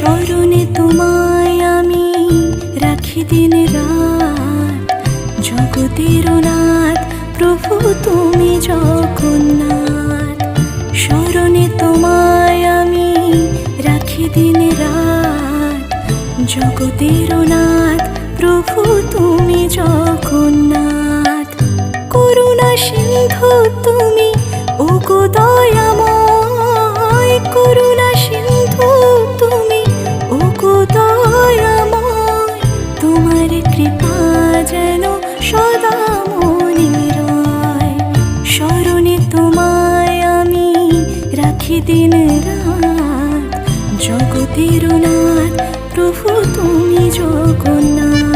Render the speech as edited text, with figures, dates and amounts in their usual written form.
স্মরণে তোমায় আমি রাখি দিন রাত, জগতের নাথ প্রভু তুমি জগন্নাথ। স্মরণে তোমায় আমি রাখি দিন রাত, জগতের নাথ প্রভু তুমি জগন্নাথ। করুণা সিন্ধু তুমি ওগো দয়াময়, করুণা সিন্ধু তুমি ওগো দয়াময়। তোমার কৃপা যেন সদা মনে রয়। স্মরণে তোমায় আমি রাখি দিন রাত, জগতের নাথ প্রভু তুমি জগন্নাথ।